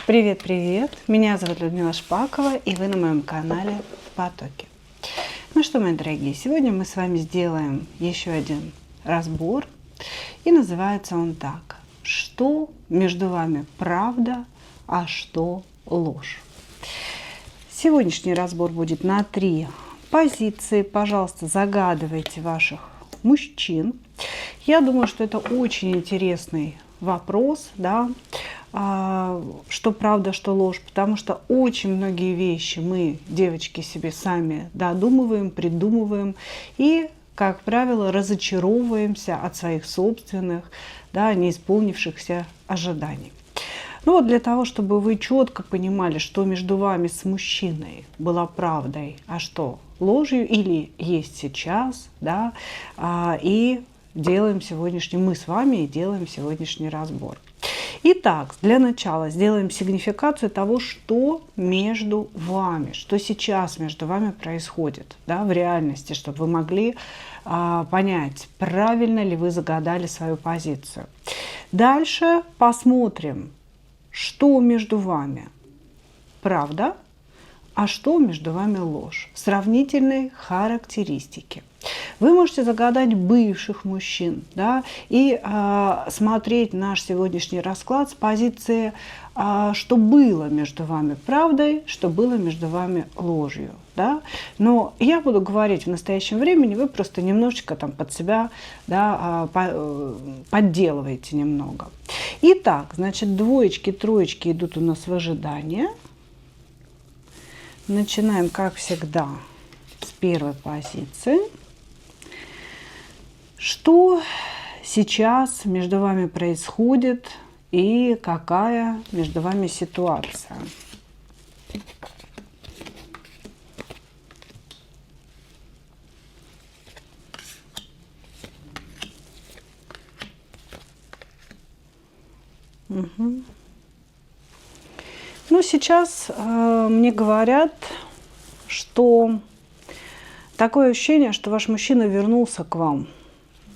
Привет-привет! Меня зовут Людмила Шпакова, и вы на моем канале «В потоке». Ну что, мои дорогие, сегодня мы с вами сделаем еще один разбор, и называется он так: что между вами правда, а что ложь. Сегодняшний разбор будет на 3 позиции. Пожалуйста, загадывайте ваших мужчин. Я думаю, что это очень интересный вопрос, да, что правда, что ложь, потому что очень многие вещи мы, девочки, себе сами додумываем, придумываем и, как правило, разочаровываемся от своих собственных, да, неисполнившихся ожиданий. Ну вот для того, чтобы вы четко понимали, что между вами с мужчиной была правдой, а что ложью или есть сейчас, да, и делаем сегодняшний, мы с вами делаем сегодняшний разбор. Итак, для начала сделаем сигнификацию того, что между вами, что сейчас между вами происходит, да, в реальности, чтобы вы могли понять, правильно ли вы загадали свою позицию. Дальше посмотрим, что между вами правда, а что между вами ложь. Сравнительные характеристики. Вы можете загадать бывших мужчин, да, и смотреть наш сегодняшний расклад с позиции, что было между вами правдой, что было между вами ложью. Да? Но я буду говорить в настоящем времени, вы просто немножечко там под себя, да, подделываете немного. Итак, значит, двоечки, троечки идут у нас в ожидание. Начинаем, как всегда, с первой позиции. Что сейчас между вами происходит и какая между вами ситуация? Угу. Ну, сейчас мне говорят, что такое ощущение, что ваш мужчина вернулся к вам.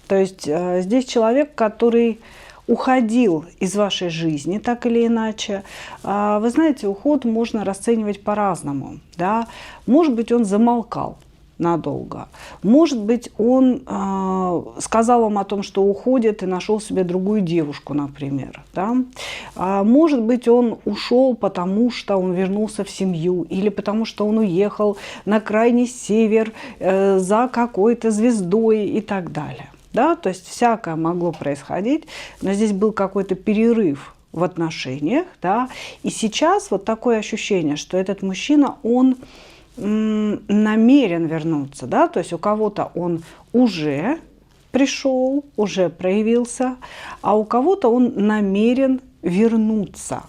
То есть здесь человек, который уходил из вашей жизни, так или иначе. Вы знаете, уход можно расценивать по-разному. Да? Может быть, он замолкал надолго. Может быть, он сказал вам о том, что уходит, и нашел себе другую девушку, например. Да? Может быть, он ушел, потому что он вернулся в семью, или потому что он уехал на крайний север за какой-то звездой и так далее. Да? То есть всякое могло происходить, но здесь был какой-то перерыв в отношениях. Да? И сейчас вот такое ощущение, что этот мужчина, он намерен вернуться, да, то есть у кого-то он уже пришел, уже проявился, а у кого-то он намерен вернуться.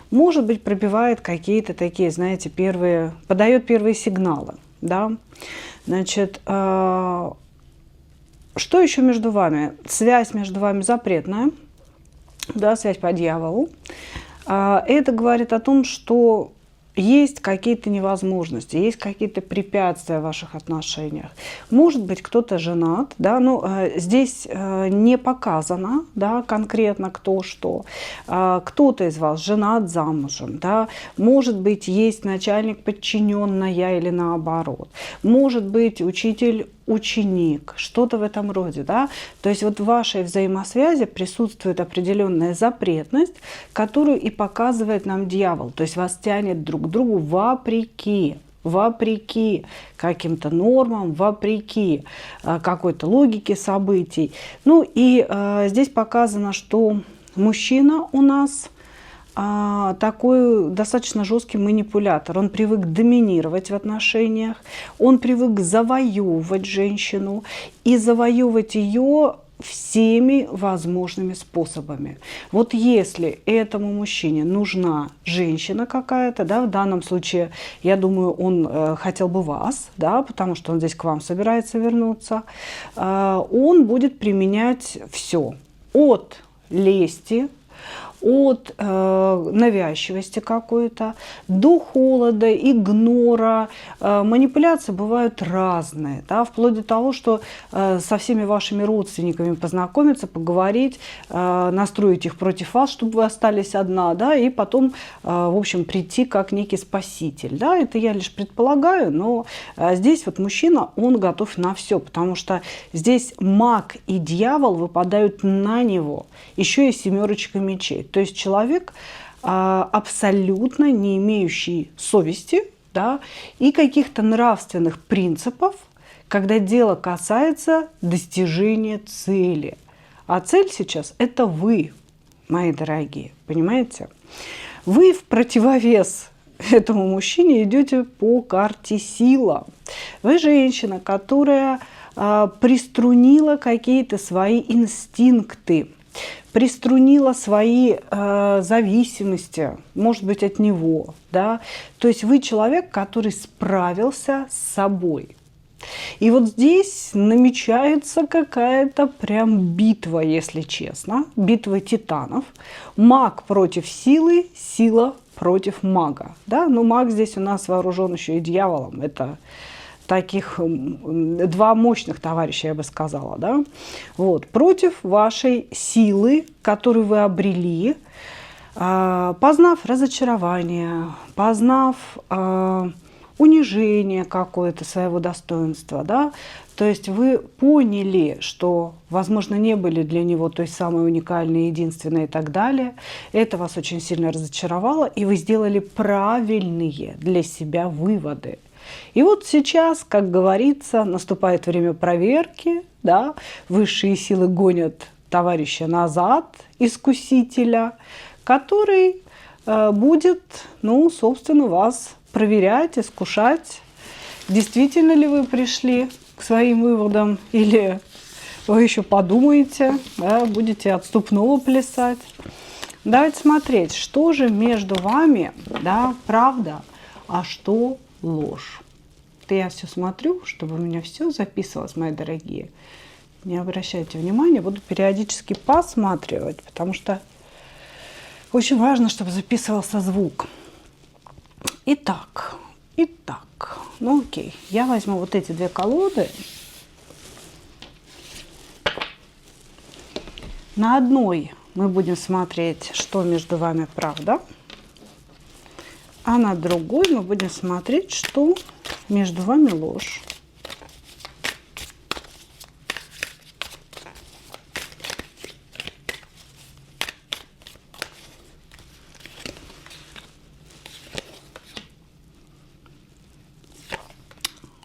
Может быть, пробивает какие-то такие, знаете, подает первые сигналы, да. Значит, что еще между вами? Связь между вами запретная, да, связь по дьяволу. Это говорит о том, что есть какие-то невозможности, есть какие-то препятствия в ваших отношениях. Может быть, кто-то женат, да, но здесь не показано, да, конкретно кто что. Кто-то из вас женат, замужем, да. Может быть, есть начальник, подчиненная или наоборот. Может быть, учитель, ученик, что-то в этом роде, да. То есть вот в вашей взаимосвязи присутствует определенная запретность, которую и показывает нам дьявол. То есть вас тянет друг к другу вопреки каким-то нормам, вопреки какой-то логике событий. Ну и здесь показано, что мужчина у нас такой достаточно жесткий манипулятор. Он привык доминировать в отношениях, он привык завоевывать женщину и завоевывать ее всеми возможными способами. Вот если этому мужчине нужна женщина какая-то, да, в данном случае, я думаю, он хотел бы вас, да, потому что он здесь к вам собирается вернуться, он будет применять все от лести, от навязчивости какой-то до холода, игнора. Манипуляции бывают разные, да, вплоть до того, что со всеми вашими родственниками познакомиться, поговорить, настроить их против вас, чтобы вы остались одна, да, и потом, в общем, прийти как некий спаситель. Да. Это я лишь предполагаю, но здесь вот мужчина, он готов на все, потому что здесь маг и дьявол выпадают на него, еще и семерочка мечей. То есть человек абсолютно не имеющий совести, да, и каких-то нравственных принципов, когда дело касается достижения цели. А цель сейчас – это вы, мои дорогие, понимаете? Вы в противовес этому мужчине идете по карте сила. Вы женщина, которая приструнила какие-то свои инстинкты, приструнила свои зависимости, может быть, от него. Да? То есть вы человек, который справился с собой. И вот здесь намечается какая-то прям битва, если честно, битва титанов. Маг против силы, сила против мага. Да? Но маг здесь у нас вооружен еще и дьяволом. Это таких два мощных товарища, я бы сказала. Да? Вот. Против вашей силы, которую вы обрели, познав разочарование, познав унижение какое-то своего достоинства, да, то есть вы поняли, что, возможно, не были для него той самой уникальной, единственной и так далее. Это вас очень сильно разочаровало, и вы сделали правильные для себя выводы. И вот сейчас, как говорится, наступает время проверки, да, высшие силы гонят товарища назад, искусителя, который будет, ну, собственно, вас проверять, искушать, действительно ли вы пришли к своим выводам, или вы еще подумаете, да, будете отступного плясать. Давайте смотреть, что же между вами, да, правда, а что ложь. Это я все смотрю, чтобы у меня все записывалось, мои дорогие. Не обращайте внимания, буду периодически посматривать, потому что очень важно, чтобы записывался звук. Итак, ну окей, я возьму вот эти две колоды. На одной мы будем смотреть, что между вами правда, а на другой мы будем смотреть, что между вами ложь.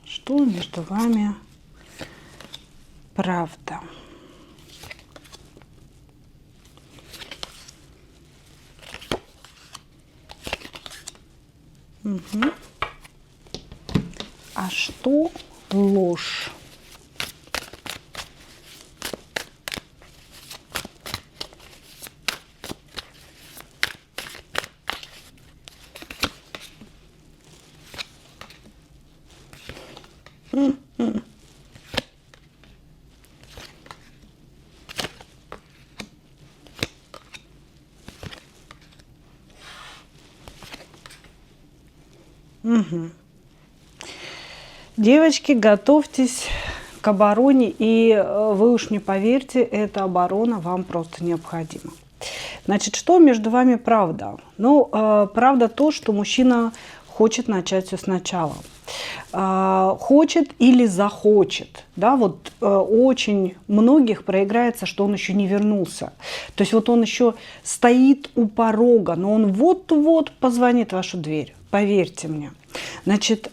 Что между вами правда. Угу. А что ложь? Угу. Девочки, готовьтесь к обороне, и вы уж не поверьте, эта оборона вам просто необходима. Значит, что между вами правда? Ну, правда то, что мужчина хочет начать все сначала. Хочет или захочет. Да, вот очень многих проиграется, что он еще не вернулся. То есть вот он еще стоит у порога, но он вот-вот позвонит в вашу дверь. Поверьте мне. Значит,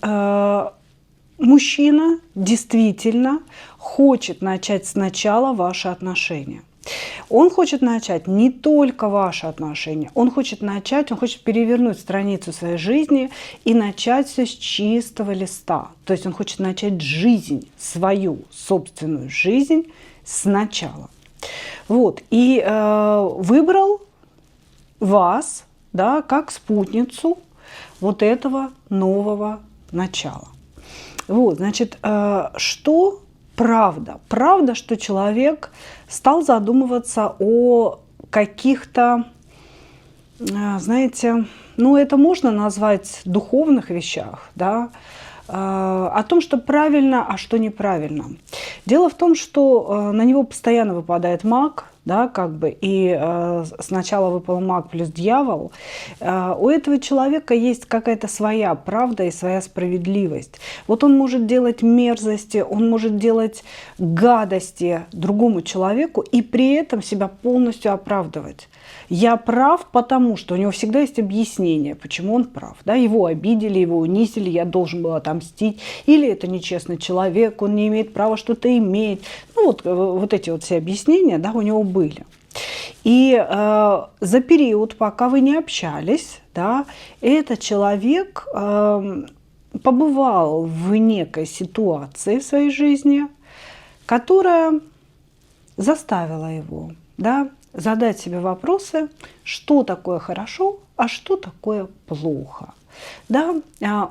мужчина действительно хочет начать сначала ваши отношения. Он хочет начать не только ваши отношения, он хочет перевернуть страницу своей жизни и начать все с чистого листа. То есть он хочет начать жизнь, свою собственную жизнь сначала. Вот. И выбрал вас, да, как спутницу вот этого нового начала. Вот, значит, что правда? Правда, что человек стал задумываться о каких-то знаете, ну это можно назвать духовных вещах, да, о том, что правильно, а что неправильно. Дело в том, что на него постоянно выпадает маг, да, как бы, и сначала выпал маг плюс дьявол. У этого человека есть какая-то своя правда и своя справедливость. Вот он может делать мерзости, он может делать гадости другому человеку и при этом себя полностью оправдывать. Я прав, потому что у него всегда есть объяснение, почему он прав. Да? Его обидели, его унизили, я должен был отомстить. Или это нечестный человек, он не имеет права что-то иметь. Ну вот эти вот все объяснения, да, у него были. И за период, пока вы не общались, да, этот человек побывал в некой ситуации в своей жизни, которая заставила его, да, задать себе вопросы, что такое хорошо, а что такое плохо. Да?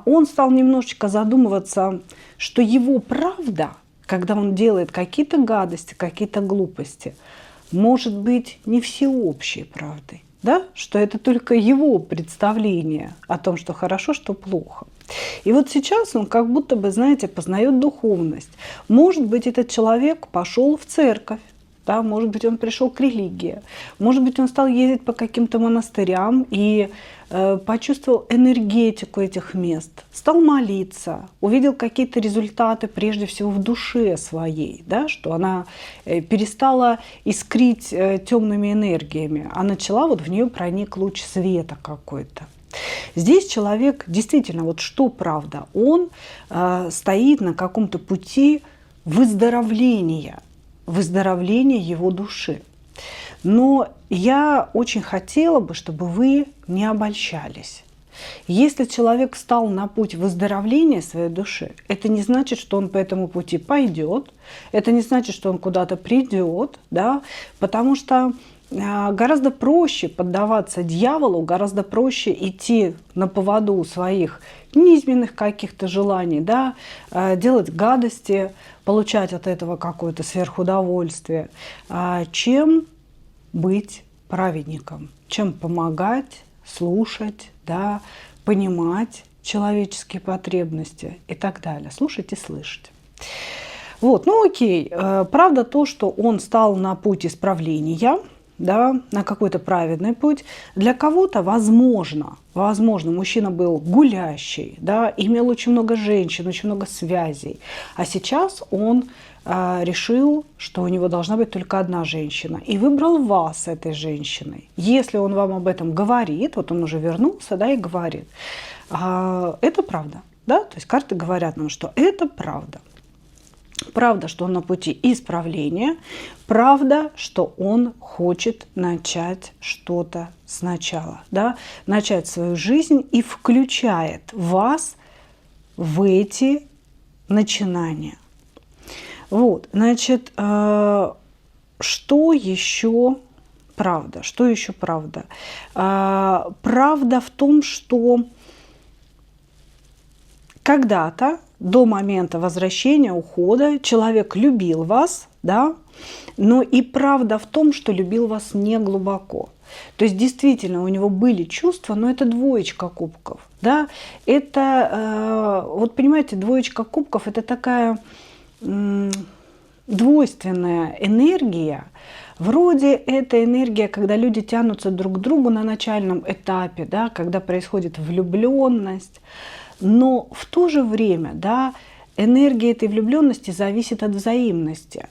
Он стал немножечко задумываться, что его правда, когда он делает какие-то гадости, какие-то глупости, может быть не всеобщей правдой. Да? Что это только его представление о том, что хорошо, что плохо. И вот сейчас он как будто бы, знаете, познает духовность. Может быть, этот человек пошел в церковь. Да, может быть, он пришел к религии, может быть, он стал ездить по каким-то монастырям и почувствовал энергетику этих мест, стал молиться, увидел какие-то результаты, прежде всего, в душе своей, да, что она перестала искрить темными энергиями, а начала вот в нее проник луч света какой-то. Здесь человек действительно, вот что правда, он стоит на каком-то пути выздоровления его души. Но я очень хотела бы, чтобы вы не обольщались. Если человек встал на путь выздоровления своей души, это не значит, что он по этому пути пойдет, это не значит, что он куда-то придет, да, потому что гораздо проще поддаваться дьяволу, гораздо проще идти на поводу своих низменных каких-то желаний, да, делать гадости, получать от этого какое-то сверхудовольствие, чем быть праведником, чем помогать, слушать, да, понимать человеческие потребности и так далее, слушать и слышать. Вот, ну окей, правда то, что он стал на путь исправления, да, на какой-то праведный путь. Для кого-то, возможно, мужчина был гулящий, да, имел очень много женщин, очень много связей. А сейчас он решил, что у него должна быть только одна женщина. И выбрал вас этой женщиной. Если он вам об этом говорит, вот он уже вернулся, да, и говорит, это правда. Да? То есть карты говорят нам, что это правда. Правда, что он на пути исправления, правда, что он хочет начать что-то сначала, да? Начать свою жизнь и включает вас в эти начинания. Вот, значит, что еще правда? Что еще правда? Правда в том, что когда-то, до момента возвращения, ухода, человек любил вас, да, но и правда в том, что любил вас не глубоко. То есть действительно у него были чувства, но это двоечка кубков. Да? Это, вот понимаете, двоечка кубков – это такая двойственная энергия. Вроде это энергия, когда люди тянутся друг к другу на начальном этапе, да, когда происходит влюбленность. Но в то же время, да, энергия этой влюбленности зависит от взаимности.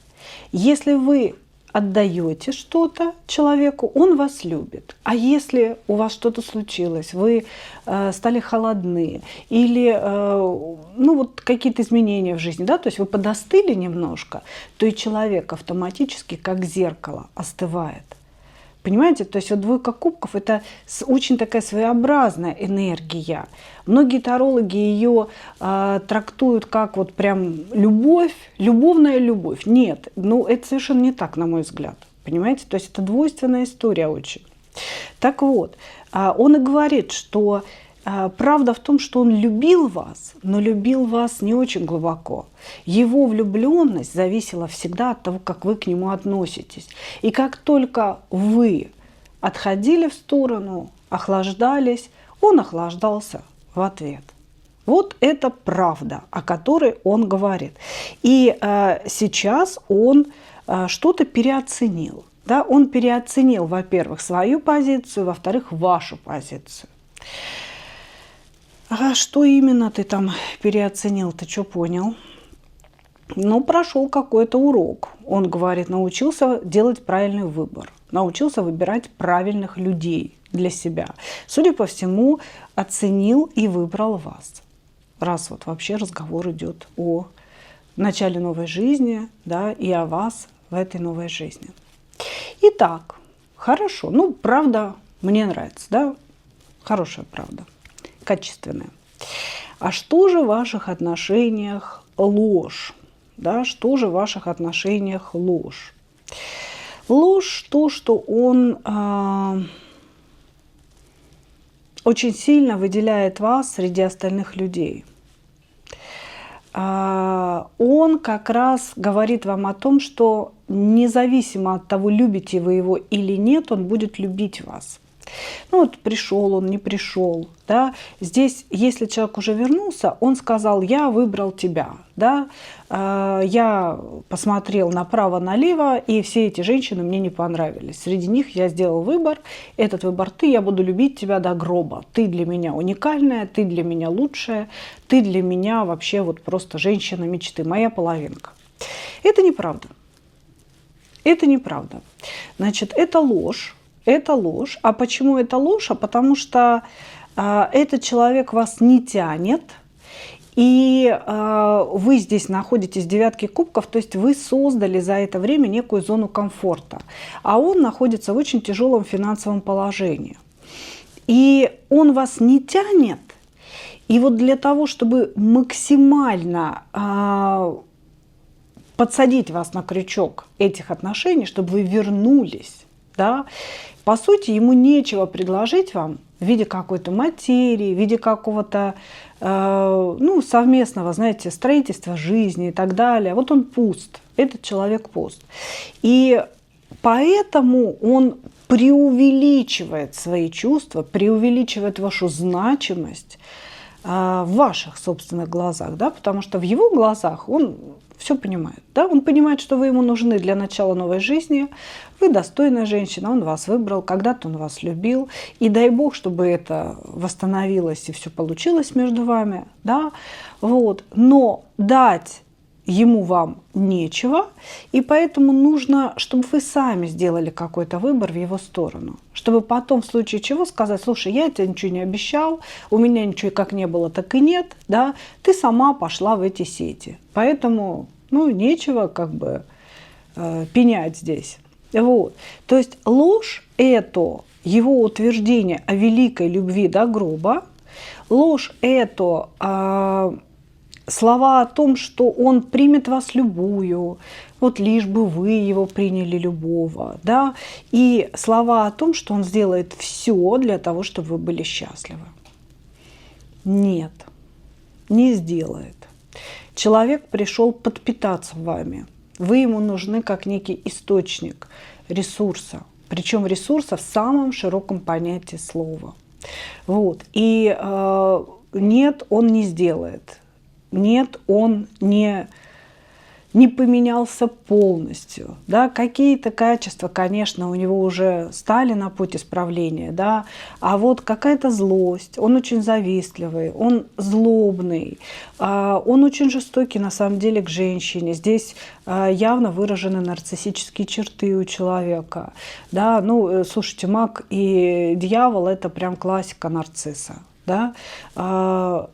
Если вы отдаете что-то человеку, он вас любит. А если у вас что-то случилось, вы стали холодны или ну, вот какие-то изменения в жизни, да, то есть вы подостыли немножко, то и человек автоматически, как зеркало, остывает. Понимаете, то есть вот двойка кубков – это очень такая своеобразная энергия. Многие тарологи ее трактуют как вот прям любовь, любовная любовь. Нет, ну это совершенно не так, на мой взгляд. Понимаете, то есть это двойственная история очень. Так вот, он и говорит, что правда в том, что он любил вас, но любил вас не очень глубоко. Его влюбленность зависела всегда от того, как вы к нему относитесь. И как только вы отходили в сторону, охлаждались, он охлаждался в ответ. Вот это правда, о которой он говорит. И сейчас он что-то переоценил. Да? Он переоценил, во-первых, свою позицию, во-вторых, вашу позицию. А что именно ты там переоценил? Ты что понял? Ну, прошел какой-то урок. Он говорит, научился делать правильный выбор, научился выбирать правильных людей для себя. Судя по всему, оценил и выбрал вас. Раз вот вообще разговор идет о начале новой жизни, да, и о вас в этой новой жизни. Итак, хорошо. Ну, правда мне нравится, да? Хорошая правда, качественная. А что же в ваших отношениях ложь? Да, что же в ваших отношениях ложь? Ложь то, что он очень сильно выделяет вас среди остальных людей. Он как раз говорит вам о том, что независимо от того, любите вы его или нет, он будет любить вас. Ну вот пришел он, не пришел, да. Здесь, если человек уже вернулся, он сказал, я выбрал тебя, да. Я посмотрел направо-налево, и все эти женщины мне не понравились. Среди них я сделал выбор, этот выбор ты, я буду любить тебя до гроба. Ты для меня уникальная, ты для меня лучшая, ты для меня вообще вот просто женщина мечты, моя половинка. Это неправда. Это неправда. Значит, это ложь. Это ложь. А почему это ложь? А потому что этот человек вас не тянет, и вы здесь находитесь в девятке кубков, то есть вы создали за это время некую зону комфорта, а он находится в очень тяжелом финансовом положении. И он вас не тянет, и вот для того, чтобы максимально подсадить вас на крючок этих отношений, чтобы вы вернулись, да, по сути, ему нечего предложить вам в виде какой-то материи, в виде какого-то совместного, знаете, строительства жизни и так далее. Вот он пуст, этот человек пуст. И поэтому он преувеличивает свои чувства, преувеличивает вашу значимость в ваших собственных глазах, да, потому что в его глазах он все понимает. Да? Он понимает, что вы ему нужны для начала новой жизни, вы достойная женщина, он вас выбрал, когда-то он вас любил, и дай бог, чтобы это восстановилось и все получилось между вами. Да? Вот. Но дать ему вам нечего, и поэтому нужно, чтобы вы сами сделали какой-то выбор в его сторону, чтобы потом в случае чего сказать, слушай, я тебе ничего не обещал, у меня ничего как не было, так и нет, да, ты сама пошла в эти сети, поэтому, нечего как бы пенять здесь. Вот. То есть ложь – это его утверждение о великой любви до гроба, ложь – это слова о том, что он примет вас любую, вот лишь бы вы его приняли любого, да, и слова о том, что он сделает все для того, чтобы вы были счастливы. Нет, не сделает. Человек пришел подпитаться вами. Вы ему нужны как некий источник ресурса, причем ресурса в самом широком понятии слова. Вот. И нет, он не сделает. Нет, он не поменялся полностью. Да? Какие-то качества, конечно, у него уже стали на путь исправления. Да? А вот какая-то злость, он очень завистливый, он злобный, он очень жестокий на самом деле к женщине. Здесь явно выражены нарциссические черты у человека. Да? Слушайте, маг и дьявол – это прям классика нарцисса. Да?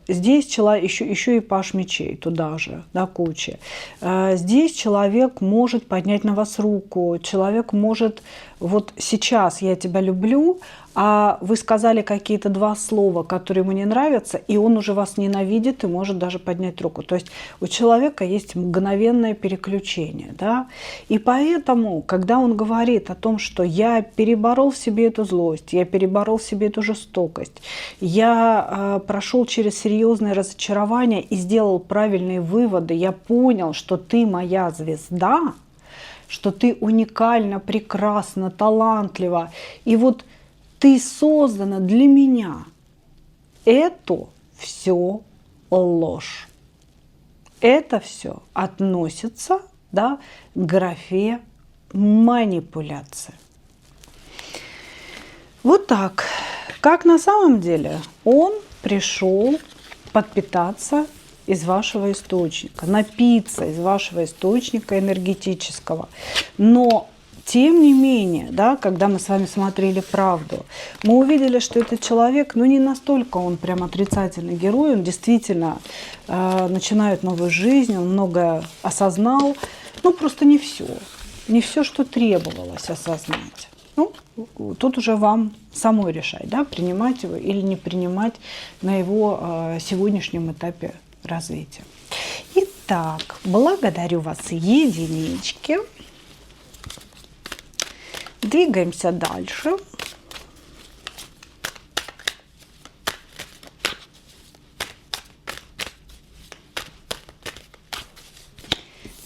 Здесь человек, еще и паш мечей туда же, да, куча. Здесь человек может поднять на вас руку, человек может, вот сейчас я тебя люблю, а вы сказали какие-то два слова, которые ему не нравятся, и он уже вас ненавидит и может даже поднять руку. То есть у человека есть мгновенное переключение. Да? И поэтому, когда он говорит о том, что я переборол в себе эту злость, я переборол в себе эту жестокость, я прошел через серьезное разочарование и сделал правильные выводы, я понял, что ты моя звезда, что ты уникальна, прекрасна, талантлива. И вот ты создана для меня. Это все ложь. Это все относится, да, к графе манипуляция. Вот так. Как на самом деле он пришел подпитаться из вашего источника, напиться из вашего источника энергетического. Но тем не менее, да, когда мы с вами смотрели правду, мы увидели, что этот человек, ну, не настолько он прям отрицательный герой, он действительно начинает новую жизнь, он многое осознал, ну, просто не все. Не все, что требовалось осознать. Ну, тут уже вам самой решать, да, принимать его или не принимать на его сегодняшнем этапе развития. Итак, благодарю вас, единички. Двигаемся дальше.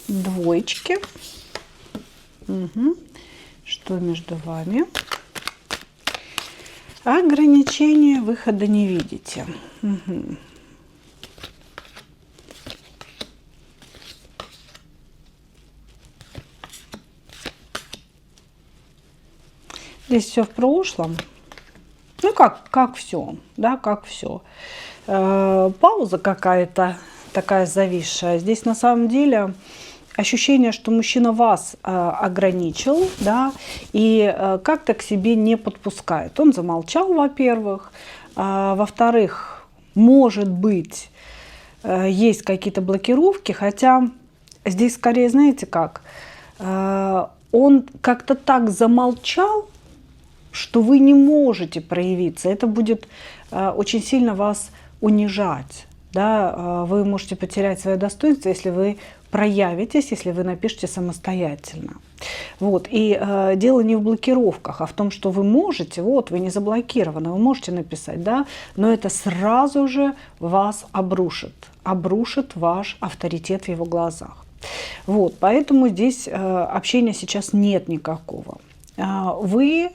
Двоечки. Угу. Что между вами? Ограничения выхода не видите. Угу. Здесь все в прошлом. Ну, как все, да, как все. Пауза какая-то такая зависшая. Здесь на самом деле ощущение, что мужчина вас ограничил, да, и как-то к себе не подпускает. Он замолчал, во-первых. Во-вторых, может быть, есть какие-то блокировки, хотя здесь скорее, знаете как, он как-то так замолчал, что вы не можете проявиться. Это будет очень сильно вас унижать. Да? Вы можете потерять свое достоинство, если вы проявитесь, если вы напишете самостоятельно. Вот. И дело не в блокировках, а в том, что вы можете, вот, вы не заблокированы, вы можете написать, да, но это сразу же вас обрушит ваш авторитет в его глазах. Вот. Поэтому здесь общения сейчас нет никакого. Вы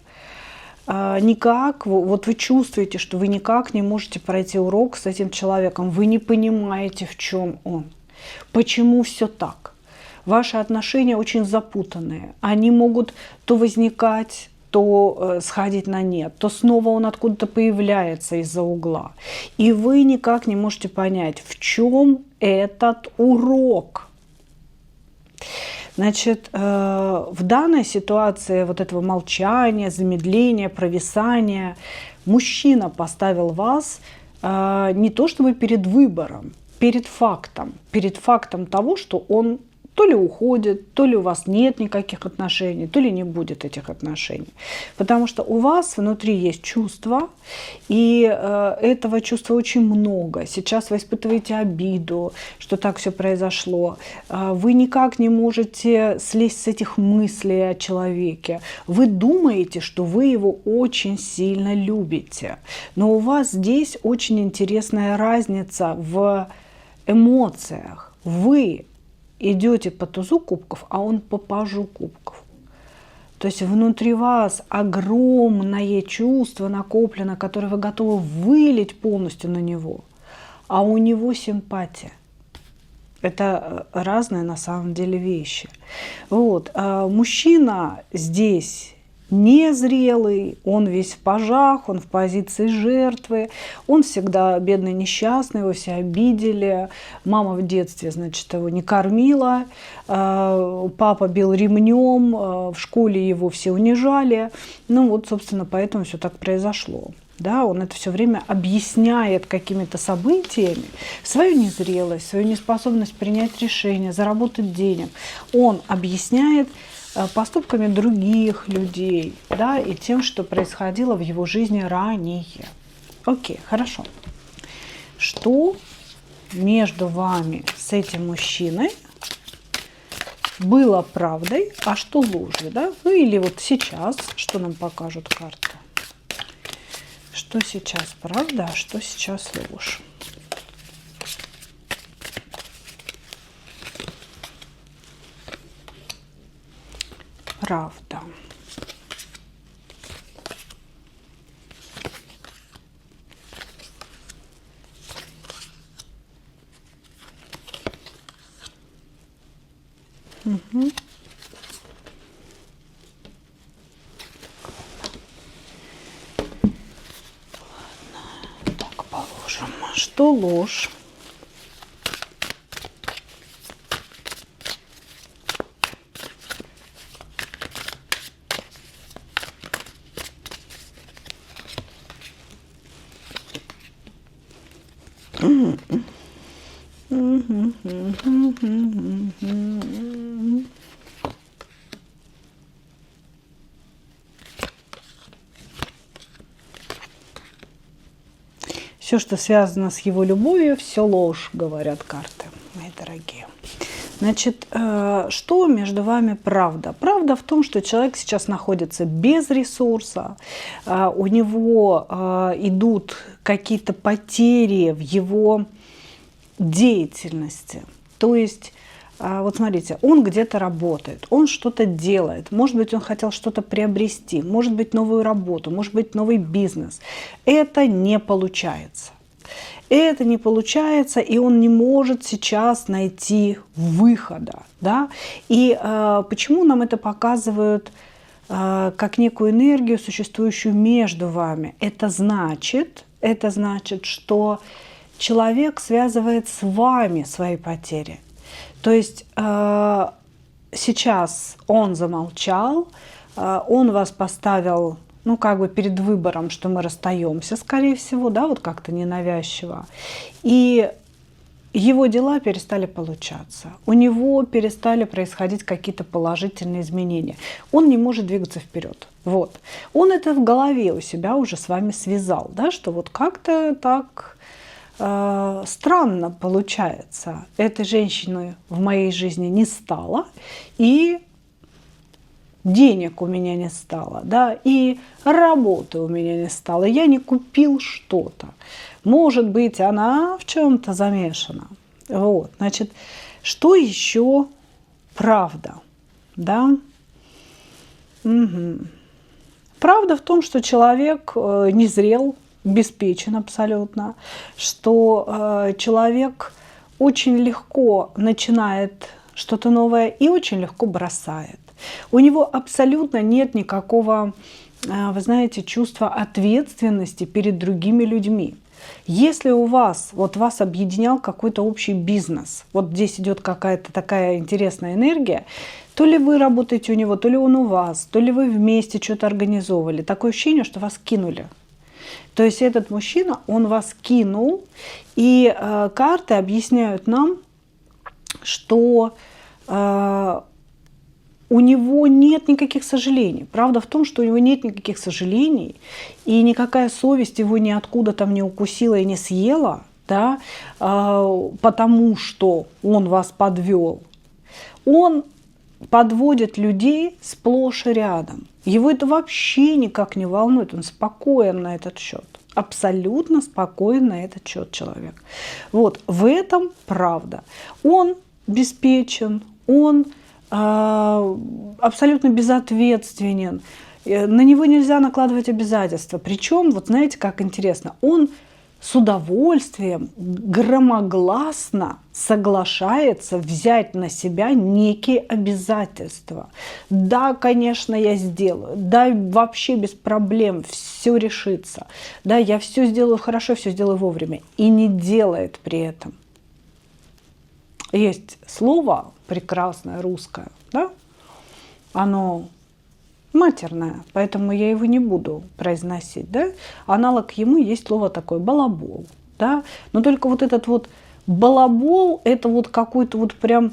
никак, вот вы чувствуете, что вы никак не можете пройти урок с этим человеком, вы не понимаете, в чем он, почему все так. Ваши отношения очень запутанные, они могут то возникать, то сходить на нет, то снова он откуда-то появляется из-за угла. И вы никак не можете понять, в чем этот урок. Значит, в данной ситуации вот этого молчания, замедления, провисания, мужчина поставил вас не то чтобы перед выбором, перед фактом того, что он то ли уходит, то ли у вас нет никаких отношений, то ли не будет этих отношений. Потому что у вас внутри есть чувство, и этого чувства очень много. Сейчас вы испытываете обиду, что так все произошло. Вы никак не можете слезть с этих мыслей о человеке. Вы думаете, что вы его очень сильно любите. Но у вас здесь очень интересная разница в эмоциях. Вы идете по тузу кубков, а он по пажу кубков. То есть внутри вас огромное чувство накоплено, которое вы готовы вылить полностью на него, а у него симпатия. Это разные на самом деле вещи. Вот. Мужчина здесь незрелый, он весь в пажах, он в позиции жертвы, он всегда бедный, несчастный, его все обидели, мама в детстве, значит, его не кормила, папа бил ремнем, в школе его все унижали, ну вот, собственно, поэтому все так произошло. Да, он это все время объясняет какими-то событиями, свою незрелость, свою неспособность принять решение, заработать денег. Он объясняет поступками других людей, да, и тем, что происходило в его жизни ранее. Окей, хорошо. Что между вами с этим мужчиной было правдой, а что ложью, да? Ну или вот сейчас, что нам покажут карты? Что сейчас правда, а что сейчас ложь? Правда. Мгм. Так, положим. Что ложь? Все, что связано с его любовью, все ложь, говорят карты, мои дорогие. Значит, что между вами правда? Правда в том, что человек сейчас находится без ресурса, у него идут какие-то потери в его деятельности. То есть, вот смотрите, он где-то работает, он что-то делает, может быть, он хотел что-то приобрести, может быть, новую работу, может быть, новый бизнес. Это не получается. Это не получается, и он не может сейчас найти выхода. Да? И почему нам это показывают как некую энергию, существующую между вами? Это значит, что человек связывает с вами свои потери. То есть сейчас он замолчал, он вас поставил, ну, как бы перед выбором, что мы расстаемся, скорее всего, да, вот как-то ненавязчиво. И его дела перестали получаться, у него перестали происходить какие-то положительные изменения. Он не может двигаться вперед. Вот. Он это в голове у себя уже с вами связал, да, что вот как-то так странно получается. Этой женщины в моей жизни не стало, и денег у меня не стало, да, и работы у меня не стало, я не купил что-то. Может быть, она в чем-то замешана. Вот, значит, что еще правда, да? Угу. Правда в том, что человек не зрел, обеспечен абсолютно, что человек очень легко начинает что-то новое и очень легко бросает. У него абсолютно нет никакого, вы знаете, чувства ответственности перед другими людьми. Если у вас, вот вас объединял какой-то общий бизнес, вот здесь идет какая-то такая интересная энергия, то ли вы работаете у него, то ли он у вас, то ли вы вместе что-то организовывали. Такое ощущение, что вас кинули. То есть этот мужчина, он вас кинул, и карты объясняют нам, что у него нет никаких сожалений. Правда в том, что у него нет никаких сожалений, и никакая совесть его ниоткуда там не укусила и не съела, да, потому что он вас подвел. Он подводит людей сплошь и рядом. Его это вообще никак не волнует, он спокоен на этот счет. Абсолютно спокоен на этот счет человек. Вот, в этом правда. Он обеспечен, он абсолютно безответственен, на него нельзя накладывать обязательства. Причем, вот знаете, как интересно, он с удовольствием, громогласно соглашается взять на себя некие обязательства. Да, конечно, я сделаю, да, вообще без проблем, все решится, да, я все сделаю хорошо, все сделаю вовремя, и не делает при этом. Есть слово прекрасное русское, да, оно матерное, поэтому я его не буду произносить, да. Аналог ему есть слово такое балабол, да, но только вот этот вот балабол, это вот какой-то вот прям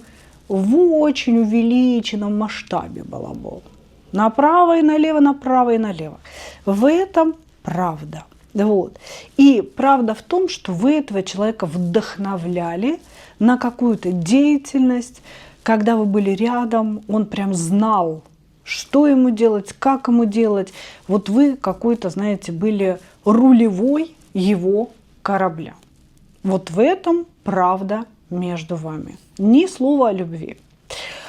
в очень увеличенном масштабе балабол. Направо и налево, направо и налево. В этом правда. Вот. И правда в том, что вы этого человека вдохновляли на какую-то деятельность, когда вы были рядом, он прям знал, что ему делать, как ему делать. Вот вы какой-то, знаете, были рулевой его корабля. Вот в этом правда между вами. Ни слова о любви.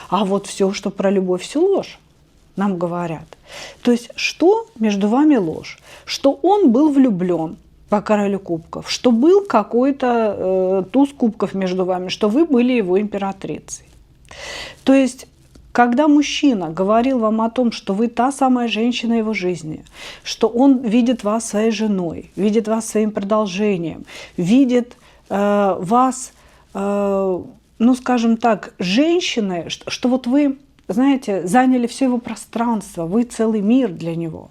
А вот все, что про любовь, все ложь, нам говорят. То есть, что между вами ложь? Что он был влюблен по королю кубков, что был какой-то туз кубков между вами, что вы были его императрицей. То есть, когда мужчина говорил вам о том, что вы та самая женщина его жизни, что он видит вас своей женой, видит вас своим продолжением, видит вас, ну, скажем так, женщиной, что вот вы, знаете, заняли все его пространство, вы целый мир для него.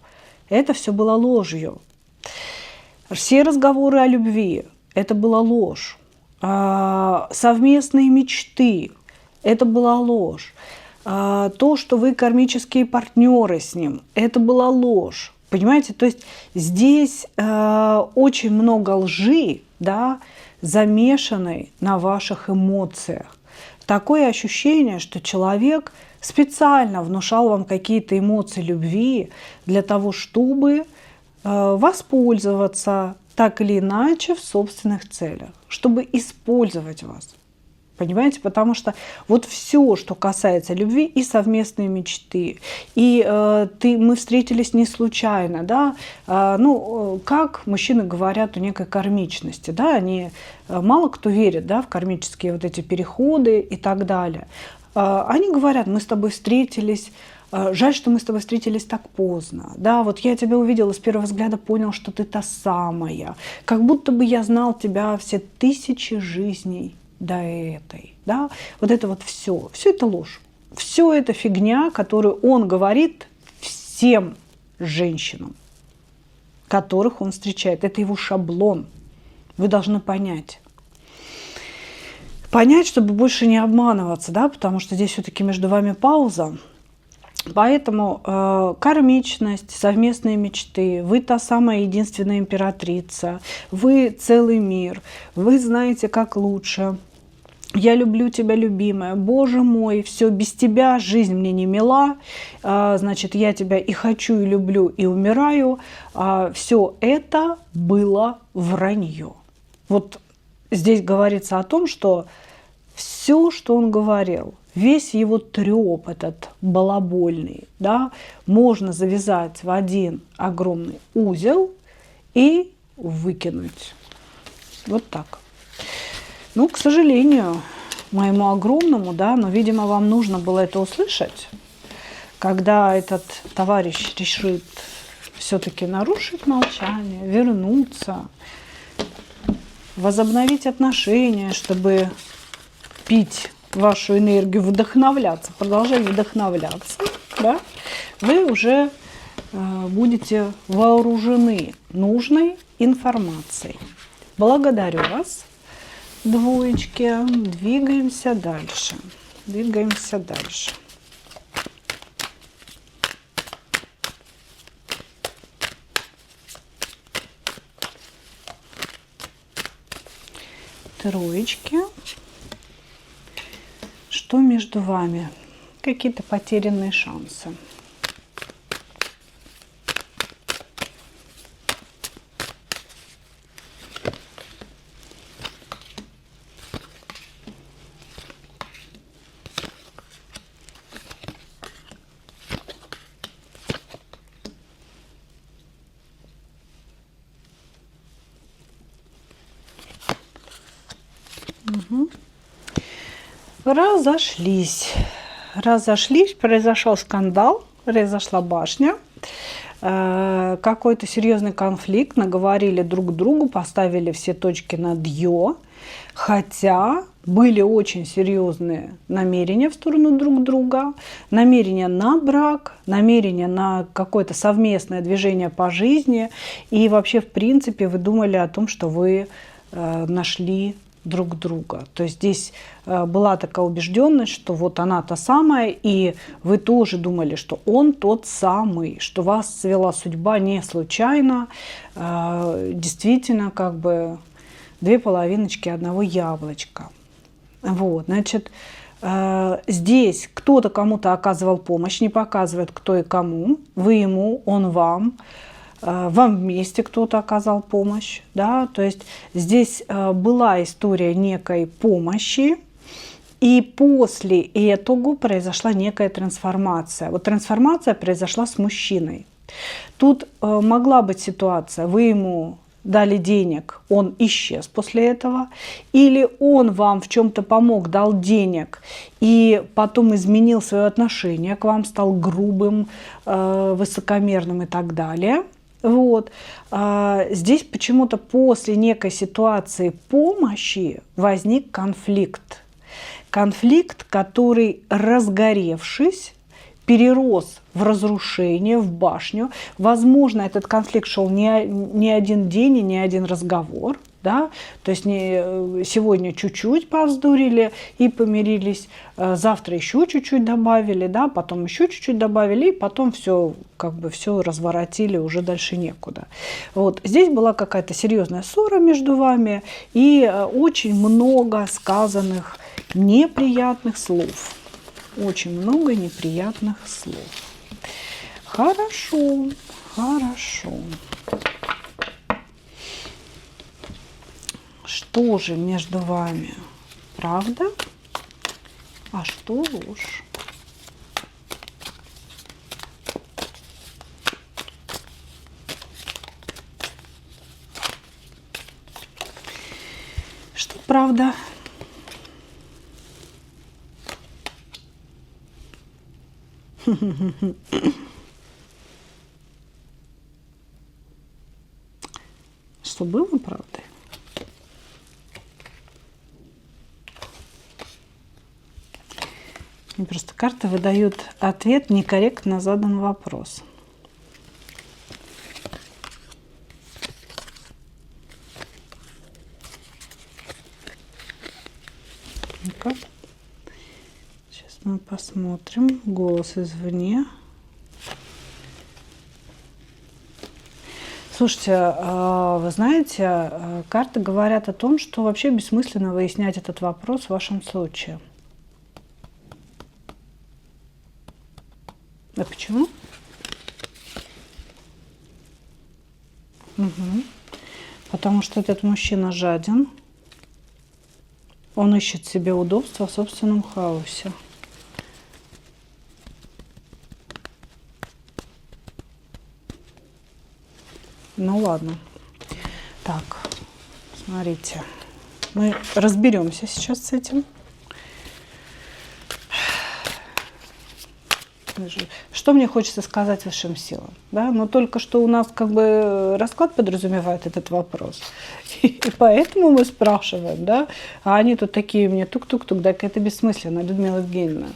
Это все было ложью. Все разговоры о любви – это была ложь. Совместные мечты – это была ложь. То, что вы кармические партнеры с ним – это была ложь. Понимаете? То есть здесь очень много лжи, да, замешанной на ваших эмоциях. Такое ощущение, что человек специально внушал вам какие-то эмоции любви для того, чтобы воспользоваться так или иначе в собственных целях, чтобы использовать вас. Понимаете? Потому что вот все, что касается любви, и совместные мечты, и мы встретились не случайно, да, ну, как мужчины говорят о некой кармичности, да, они, мало кто верит, да, в кармические вот эти переходы и так далее. Они говорят, мы с тобой встретились, жаль, что мы с тобой встретились так поздно, да, вот я тебя увидела с первого взгляда, понял, что ты та самая, как будто бы я знал тебя все тысячи жизней до этой, да, вот это вот все это ложь, все это фигня, которую он говорит всем женщинам, которых он встречает, это его шаблон, вы должны понять, чтобы больше не обманываться, да, потому что здесь все-таки между вами пауза. Поэтому кармичность, совместные мечты, вы та самая единственная императрица, вы целый мир, вы знаете, как лучше. Я люблю тебя, любимая, Боже мой, все, без тебя жизнь мне не мила, значит, я тебя и хочу, и люблю, и умираю. Все это было вранье. Вот здесь говорится о том, что все, что он говорил, весь его трёп этот балабольный, да, можно завязать в один огромный узел и выкинуть. Вот так. Ну, к сожалению, моему огромному, да, но, видимо, вам нужно было это услышать, когда этот товарищ решит все-таки нарушить молчание, вернуться, возобновить отношения, чтобы пить вашу энергию, вдохновляться, продолжать вдохновляться, да, вы уже будете вооружены нужной информацией. Благодарю вас, двоечки. Двигаемся дальше. Двигаемся дальше. Троечки. Что между вами? Какие-то потерянные шансы. Угу. Разошлись, произошел скандал, произошла башня, какой-то серьезный конфликт, наговорили друг другу, поставили все точки над «ё», хотя были очень серьезные намерения в сторону друг друга, намерения на брак, намерения на какое-то совместное движение по жизни, и вообще, в принципе, вы думали о том, что вы нашли друг друга. То есть здесь была такая убежденность, что вот она та самая, и вы тоже думали, что он тот самый, что вас свела судьба не случайно, действительно, как бы две половиночки одного яблочка. Вот, значит, здесь кто-то кому-то оказывал помощь, не показывает, кто и кому, вы ему, он вам вместе кто-то оказал помощь, да, то есть здесь была история некой помощи, и после этого произошла некая трансформация. Вот трансформация произошла с мужчиной. Тут могла быть ситуация, вы ему дали денег, он исчез после этого, или он вам в чем-то помог, дал денег, и потом изменил свое отношение к вам, стал грубым, высокомерным и так далее. Вот. Здесь почему-то после некой ситуации помощи возник конфликт. Конфликт, который, разгоревшись, перерос в разрушение, в башню. Возможно, этот конфликт шел не один день и не один разговор. Да? То есть сегодня чуть-чуть повздурили и помирились, завтра еще чуть-чуть добавили, да? Потом еще чуть-чуть добавили, и потом все, как бы все разворотили, уже дальше некуда. Вот. Здесь была какая-то серьезная ссора между вами и очень много сказанных неприятных слов. Очень много неприятных слов. Хорошо, хорошо. Что же между вами правда, а что ложь? Что правда? Что было правдой? Мне просто карты выдают ответ некорректно задан вопрос. Ну-ка. Сейчас мы посмотрим. Голос извне. Слушайте, вы знаете, карты говорят о том, что вообще бессмысленно выяснять этот вопрос в вашем случае. А почему? Угу. Потому что этот мужчина жаден. Он ищет себе удобства в собственном хаосе. Ну ладно. Так, смотрите. Мы разберемся сейчас с этим. Что мне хочется сказать высшим силам? Да? Но только что у нас как бы расклад подразумевает этот вопрос. И поэтому мы спрашиваем, да? А они тут такие мне тук-тук-тук, да, это бессмысленно, Людмила Евгеньевна.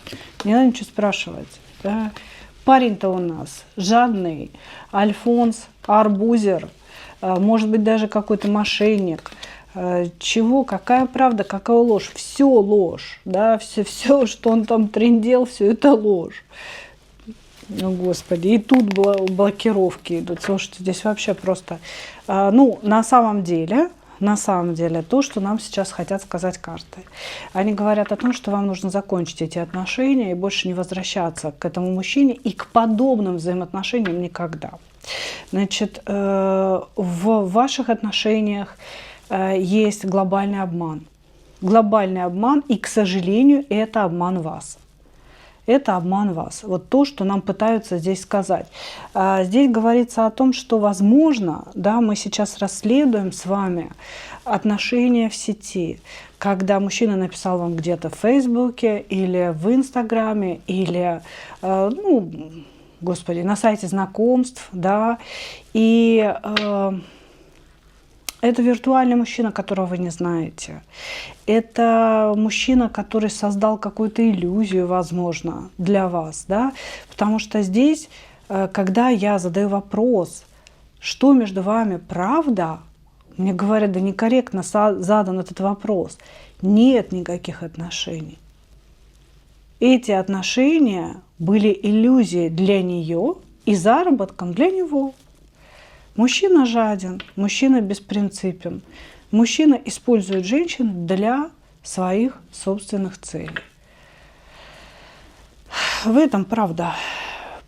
Не надо ничего спрашивать. Да? Парень-то у нас жадный, альфонс, арбузер, может быть, даже какой-то мошенник. Чего, какая правда, какая ложь? Все ложь, да, все, что он там трындел, все это ложь. Ну, Господи, и тут блокировки идут. Слушайте, здесь вообще просто... Ну, на самом деле, то, что нам сейчас хотят сказать карты. Они говорят о том, что вам нужно закончить эти отношения и больше не возвращаться к этому мужчине и к подобным взаимоотношениям никогда. Значит, в ваших отношениях есть глобальный обман. Глобальный обман, и, к сожалению, это обман вас. Это обман вас. Вот то, что нам пытаются здесь сказать. Здесь говорится о том, что, возможно, да, мы сейчас расследуем с вами отношения в сети, когда мужчина написал вам где-то в Фейсбуке или в Инстаграме, или, ну, Господи, на сайте знакомств, да, и... Это виртуальный мужчина, которого вы не знаете. Это мужчина, который создал какую-то иллюзию, возможно, для вас. Да? Потому что здесь, когда я задаю вопрос, что между вами правда, мне говорят, да некорректно задан этот вопрос. Нет никаких отношений. Эти отношения были иллюзией для нее и заработком для него. Мужчина жаден, мужчина беспринципен. Мужчина использует женщин для своих собственных целей. В этом правда,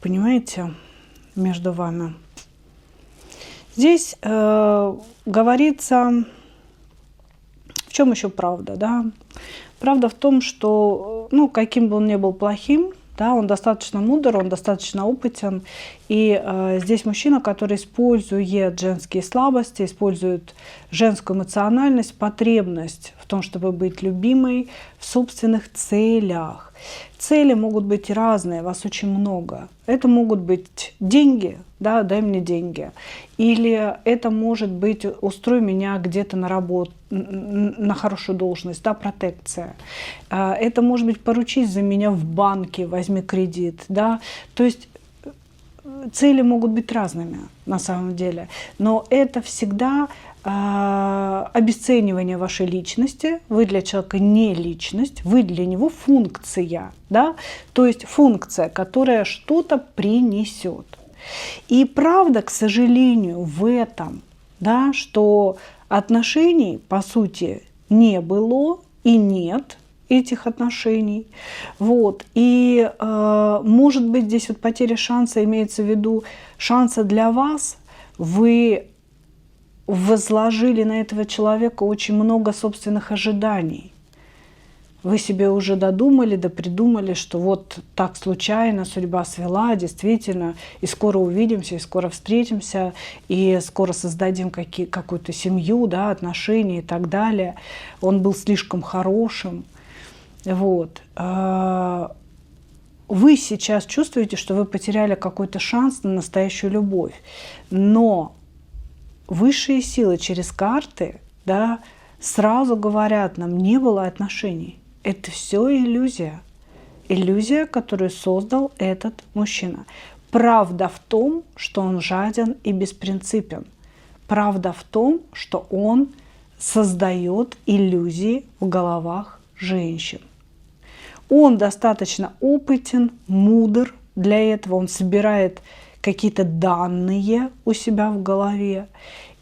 понимаете, между вами. Здесь говорится, в чем еще правда, да? Правда в том, что, ну, каким бы он ни был плохим, Да, он достаточно мудр, он достаточно опытен. И здесь мужчина, который использует женские слабости, использует женскую эмоциональность, потребность в том, чтобы быть любимой в собственных целях. Цели могут быть разные, вас очень много. Это могут быть деньги, да, дай мне деньги. Или это может быть устрой меня где-то на работу, на хорошую должность, да, протекция. Это может быть поручись за меня в банке, возьми кредит, да. То есть цели могут быть разными на самом деле, но это всегда обесценивание вашей личности. Вы для человека не личность, вы для него функция, да? То есть функция, которая что-то принесет. И правда, к сожалению, в этом, да, что отношений, по сути, не было и нет этих отношений. Вот. И, может быть, здесь вот потеря шанса, имеется в виду шанса для вас, вы возложили на этого человека очень много собственных ожиданий. Вы себе уже додумали, допридумали, что вот так случайно судьба свела, действительно, и скоро увидимся, и скоро встретимся, и скоро создадим какую-то семью, да, отношения и так далее. Он был слишком хорошим. Вот. Вы сейчас чувствуете, что вы потеряли какой-то шанс на настоящую любовь, но высшие силы через карты, да, сразу говорят нам, не было отношений. Это все иллюзия. Иллюзия, которую создал этот мужчина. Правда в том, что он жаден и беспринципен. Правда в том, что он создает иллюзии в головах женщин. Он достаточно опытен, мудр для этого. Он собирает какие-то данные у себя в голове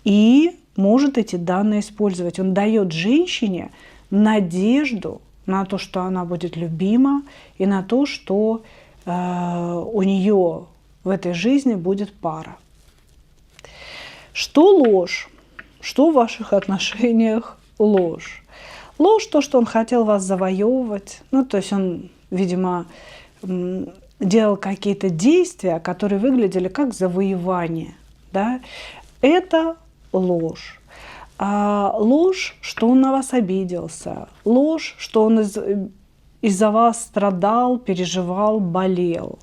и может эти данные использовать. Он дает женщине надежду на то, что она будет любима, и на то, что у нее в этой жизни будет пара. Что ложь? Что в ваших отношениях ложь? Ложь то, что он хотел вас завоевывать. Ну, то есть он, видимо, делал какие-то действия, которые выглядели как завоевание. Да? Это ложь. Ложь, что он на вас обиделся. Ложь, что он из-за вас страдал, переживал, болел.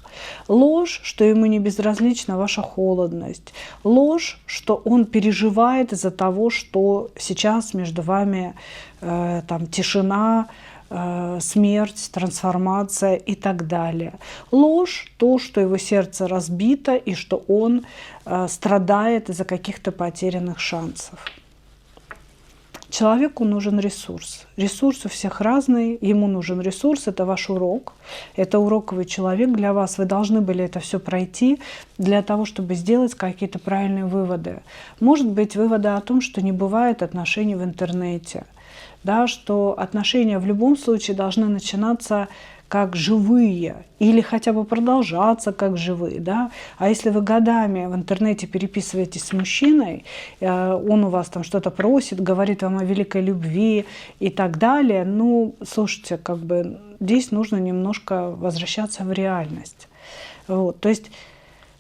Ложь, что ему не безразлична ваша холодность. Ложь, что он переживает из-за того, что сейчас между вами там тишина, смерть, трансформация и так далее. Ложь – то, что его сердце разбито и что он страдает из-за каких-то потерянных шансов. Человеку нужен ресурс. Ресурс у всех разный, ему нужен ресурс, это ваш урок, это уроковый человек для вас. Вы должны были это все пройти для того, чтобы сделать какие-то правильные выводы. Может быть, выводы о том, что не бывает отношений в интернете, да, что отношения в любом случае должны начинаться как живые или хотя бы продолжаться как живые. Да? А если вы годами в интернете переписываетесь с мужчиной, он у вас там что-то просит, говорит вам о великой любви и так далее, ну, слушайте, как бы здесь нужно немножко возвращаться в реальность. Вот, то есть,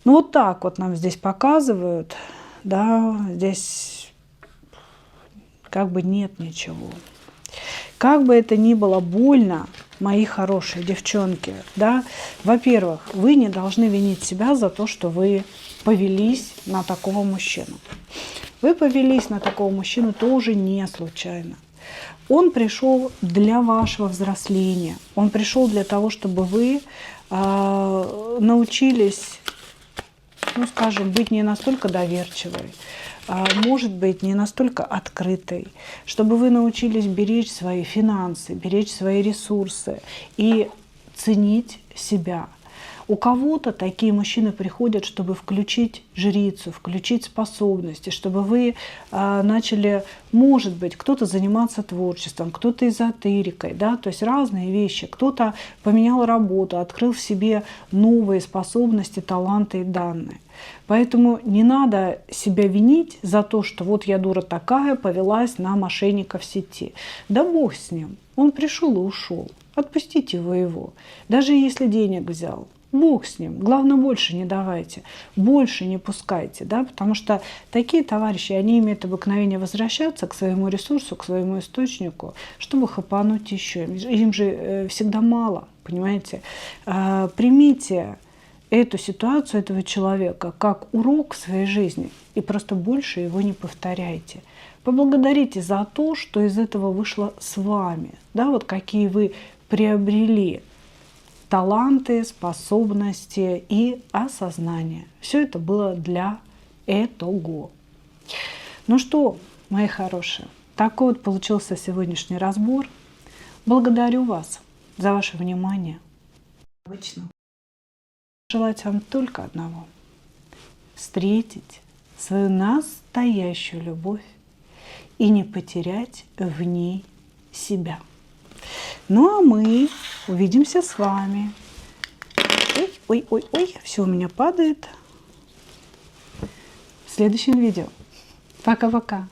ну вот так вот нам здесь показывают, да, здесь как бы нет ничего. Как бы это ни было больно, мои хорошие девчонки, да, во-первых, вы не должны винить себя за то, что вы повелись на такого мужчину. Вы повелись на такого мужчину тоже не случайно. Он пришел для вашего взросления, он пришел для того, чтобы вы научились, ну, скажем, быть не настолько доверчивой, может быть, не настолько открытой, чтобы вы научились беречь свои финансы, беречь свои ресурсы и ценить себя. У кого-то такие мужчины приходят, чтобы включить жрицу, включить способности, чтобы вы начали, может быть, кто-то заниматься творчеством, кто-то эзотерикой, да, то есть разные вещи. Кто-то поменял работу, открыл в себе новые способности, таланты и данные. Поэтому не надо себя винить за то, что вот я дура такая, повелась на мошенника в сети. Да бог с ним, он пришел и ушел. отпустите вы его. Даже если денег взял, Бог с ним. Главное, больше не давайте, больше не пускайте, да, потому что такие товарищи, они имеют обыкновение возвращаться к своему ресурсу, к своему источнику, чтобы хапануть еще. Им же всегда мало, понимаете. Примите эту ситуацию, этого человека, как урок в своей жизни, и просто больше его не повторяйте. Поблагодарите за то, что из этого вышло с вами, да, вот какие вы приобрели таланты, способности и осознание. Все это было для этого. Ну что, мои хорошие, такой вот получился сегодняшний разбор. Благодарю вас за ваше внимание. Обычно желать вам только одного – встретить свою настоящую любовь и не потерять в ней себя. Ну а мы увидимся с вами. Ой, все у меня падает. В следующем видео. Пока-пока.